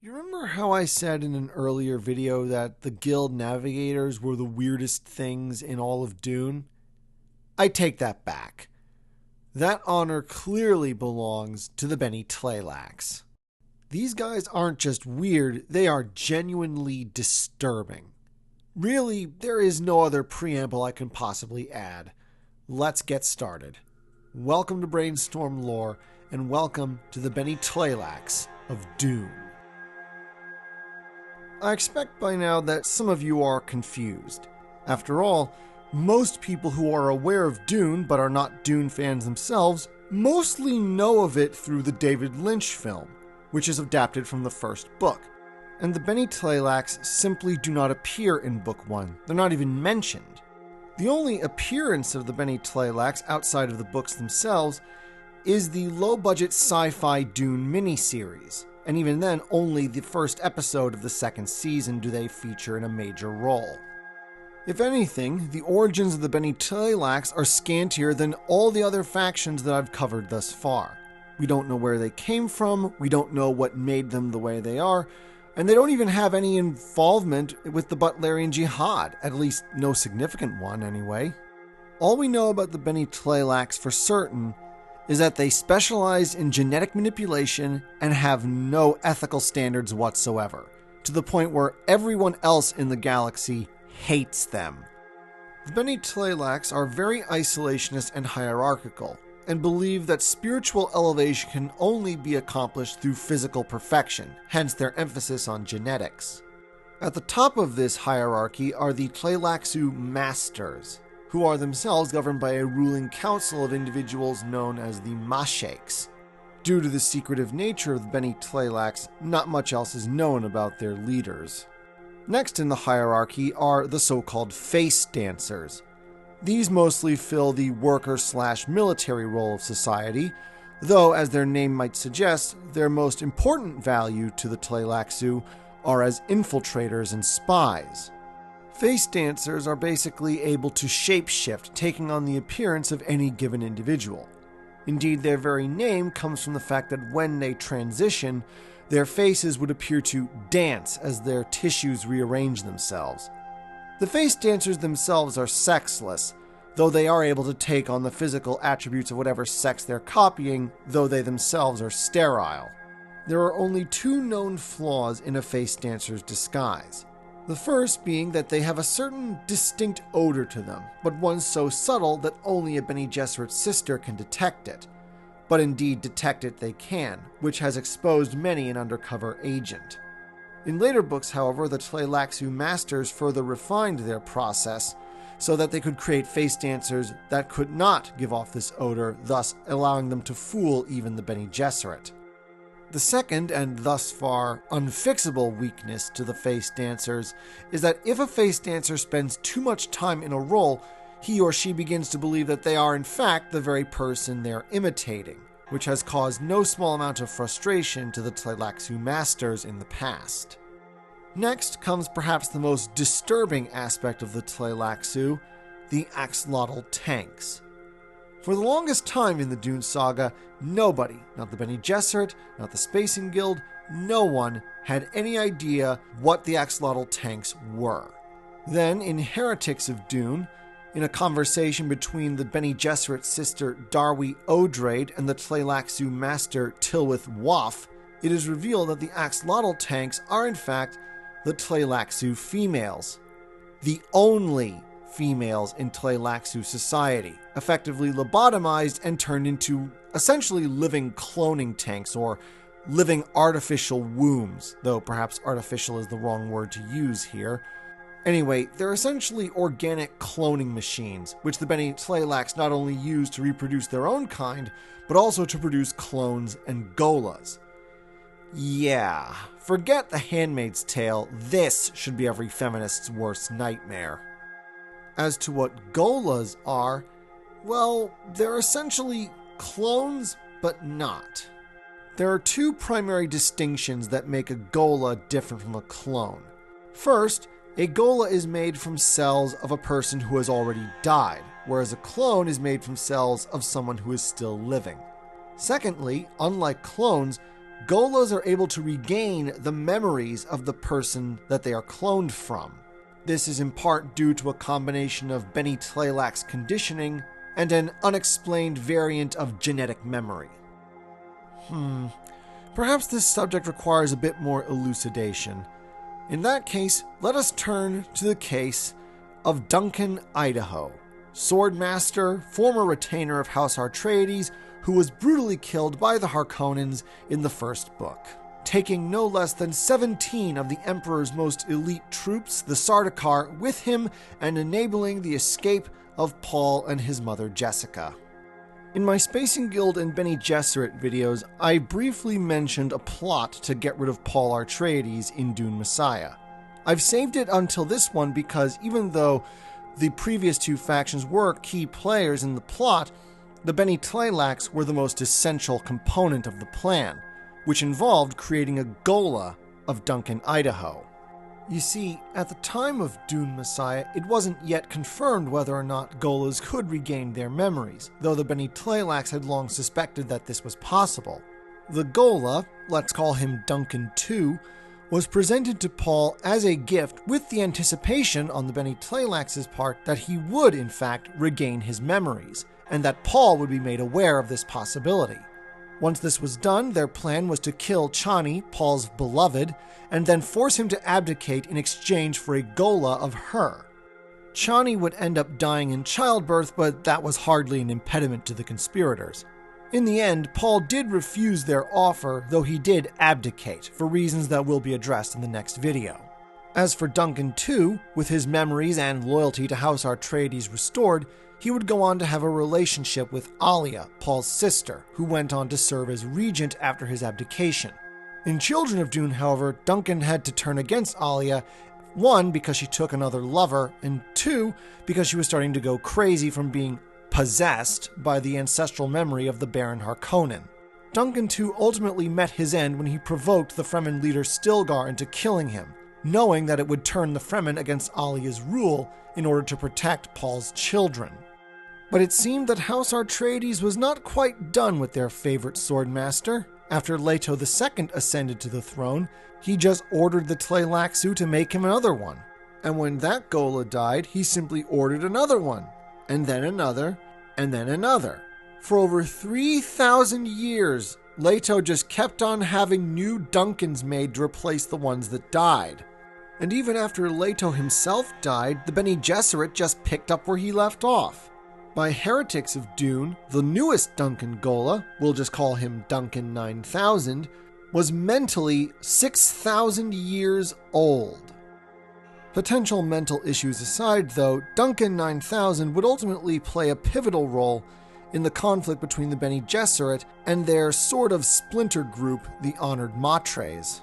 You remember how I said in an earlier video that the guild navigators were the weirdest things in all of Dune? I take that back. That honor clearly belongs to the Bene Tleilax. These guys aren't just weird, they are genuinely disturbing. Really, there is no other preamble I can possibly add. Let's get started. Welcome to Brainstorm Lore, and welcome to the Bene Tleilax of Dune. I expect by now that some of you are confused. After all, most people who are aware of Dune but are not Dune fans themselves mostly know of it through the David Lynch film, which is adapted from the first book. And the Bene Tleilax simply do not appear in Book 1. They're not even mentioned. The only appearance of the Bene Tleilax outside of the books themselves is the low-budget sci-fi Dune miniseries. And even then, only the first episode of the second season do they feature in a major role. If anything, the origins of the Bene Tleilax are scantier than all the other factions that I've covered thus far. We don't know where they came from, we don't know what made them the way they are, and they don't even have any involvement with the Butlerian Jihad, at least no significant one anyway. All we know about the Bene Tleilax for certain is that they specialize in genetic manipulation and have no ethical standards whatsoever, to the point where everyone else in the galaxy hates them. The Bene Tleilax are very isolationist and hierarchical, and believe that spiritual elevation can only be accomplished through physical perfection, hence their emphasis on genetics. At the top of this hierarchy are the Tleilaxu Masters, who are themselves governed by a ruling council of individuals known as the Mashaiks. Due to the secretive nature of the Bene Tleilax, not much else is known about their leaders. Next in the hierarchy are the so-called face dancers. These mostly fill the worker/military role of society, though, as their name might suggest, their most important value to the Tleilaxu are as infiltrators and spies. Face dancers are basically able to shapeshift, taking on the appearance of any given individual. Indeed, their very name comes from the fact that when they transition, their faces would appear to dance as their tissues rearrange themselves. The face dancers themselves are sexless, though they are able to take on the physical attributes of whatever sex they're copying, though they themselves are sterile. There are only two known flaws in a face dancer's disguise. The first being that they have a certain distinct odor to them, but one so subtle that only a Bene Gesserit sister can detect it. But indeed detect it they can, which has exposed many an undercover agent. In later books, however, the Tleilaxu Masters further refined their process, so that they could create face dancers that could not give off this odor, thus allowing them to fool even the Bene Gesserit. The second, and thus far unfixable weakness to the face dancers is that if a face dancer spends too much time in a role, he or she begins to believe that they are in fact the very person they're imitating, which has caused no small amount of frustration to the Tleilaxu Masters in the past. Next comes perhaps the most disturbing aspect of the Tleilaxu, the Axolotl tanks. For the longest time in the Dune saga, nobody, not the Bene Gesserit, not the Spacing Guild, no one had any idea what the Axolotl tanks were. Then, in Heretics of Dune, in a conversation between the Bene Gesserit sister Darwi Odrade and the Tleilaxu master Tilwith Waff, it is revealed that the Axolotl tanks are in fact the Tleilaxu females. The only females in Tleilaxu society, effectively lobotomized and turned into essentially living cloning tanks or living artificial wombs, though perhaps artificial is the wrong word to use here. Anyway, they're essentially organic cloning machines, which the Bene Tleilax not only use to reproduce their own kind, but also to produce clones and gholas. Yeah, forget the Handmaid's Tale, this should be every feminist's worst nightmare. As to what gholas are, well, they're essentially clones, but not. There are two primary distinctions that make a ghola different from a clone. First, a ghola is made from cells of a person who has already died, whereas a clone is made from cells of someone who is still living. Secondly, unlike clones, gholas are able to regain the memories of the person that they are cloned from. This is in part due to a combination of Bene Tleilax conditioning and an unexplained variant of genetic memory. Perhaps this subject requires a bit more elucidation. In that case, let us turn to the case of Duncan Idaho, swordmaster, former retainer of House Atreides, who was brutally killed by the Harkonnens in the first book, taking no less than 17 of the Emperor's most elite troops, the Sardaukar, with him and enabling the escape of Paul and his mother Jessica. In my Spacing Guild and Bene Gesserit videos, I briefly mentioned a plot to get rid of Paul Atreides in Dune Messiah. I've saved it until this one because even though the previous two factions were key players in the plot, the Bene Tleilax were the most essential component of the plan, which involved creating a ghola of Duncan Idaho. You see, at the time of Dune Messiah, it wasn't yet confirmed whether or not gholas could regain their memories, though the Bene Tleilax had long suspected that this was possible. The ghola, let's call him Duncan II, was presented to Paul as a gift with the anticipation on the Bene Tleilax's part that he would, in fact, regain his memories, and that Paul would be made aware of this possibility. Once this was done, their plan was to kill Chani, Paul's beloved, and then force him to abdicate in exchange for a ghola of her. Chani would end up dying in childbirth, but that was hardly an impediment to the conspirators. In the end, Paul did refuse their offer, though he did abdicate, for reasons that will be addressed in the next video. As for Duncan II, with his memories and loyalty to House Atreides restored, he would go on to have a relationship with Alia, Paul's sister, who went on to serve as regent after his abdication. In Children of Dune, however, Duncan had to turn against Alia, one, because she took another lover, and two, because she was starting to go crazy from being possessed by the ancestral memory of the Baron Harkonnen. Duncan II ultimately met his end when he provoked the Fremen leader Stilgar into killing him, knowing that it would turn the Fremen against Alia's rule in order to protect Paul's children. But it seemed that House Atreides was not quite done with their favorite swordmaster. After Leto II ascended to the throne, he just ordered the Tleilaxu to make him another one. And when that ghola died, he simply ordered another one, and then another, and then another. For over 3,000 years, Leto just kept on having new Duncans made to replace the ones that died. And even after Leto himself died, the Bene Gesserit just picked up where he left off. By Heretics of Dune, the newest Duncan ghola, we'll just call him Duncan 9000, was mentally 6,000 years old. Potential mental issues aside, though, Duncan 9000 would ultimately play a pivotal role in the conflict between the Bene Gesserit and their sort of splinter group, the Honored Matres.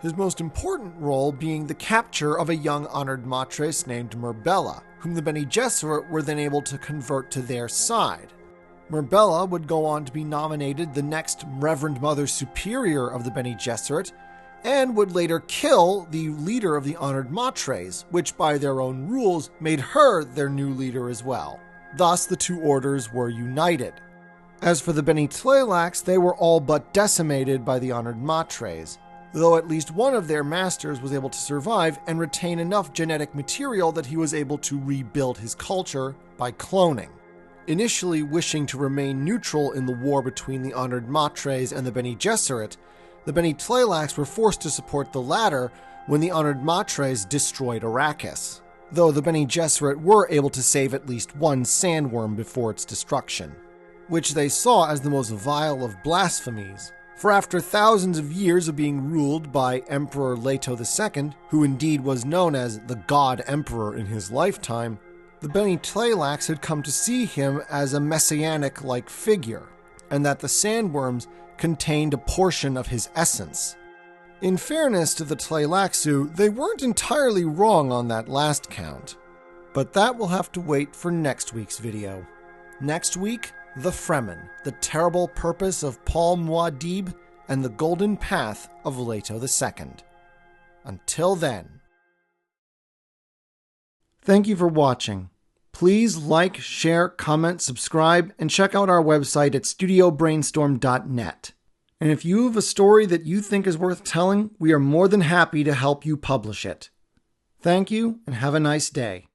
His most important role being the capture of a young Honored Matres named Murbella, whom the Bene Gesserit were then able to convert to their side. Murbella would go on to be nominated the next Reverend Mother Superior of the Bene Gesserit, and would later kill the leader of the Honored Matres, which by their own rules made her their new leader as well. Thus, the two orders were united. As for the Bene Tleilax, they were all but decimated by the Honored Matres, though at least one of their masters was able to survive and retain enough genetic material that he was able to rebuild his culture by cloning. Initially wishing to remain neutral in the war between the Honored Matres and the Bene Gesserit, the Bene Tleilax were forced to support the latter when the Honored Matres destroyed Arrakis, though the Bene Gesserit were able to save at least one sandworm before its destruction, which they saw as the most vile of blasphemies. For after thousands of years of being ruled by Emperor Leto II, who indeed was known as the God Emperor in his lifetime, the Bene Tleilax had come to see him as a messianic-like figure, and that the sandworms contained a portion of his essence. In fairness to the Tleilaxu, they weren't entirely wrong on that last count. But that will have to wait for next week's video. Next week, the Fremen, the terrible purpose of Paul Muad'Dib, and the golden path of Leto II. Until then. Thank you for watching. Please like, share, comment, subscribe, and check out our website at studiobrainstorm.net. And if you have a story that you think is worth telling, we are more than happy to help you publish it. Thank you, and have a nice day.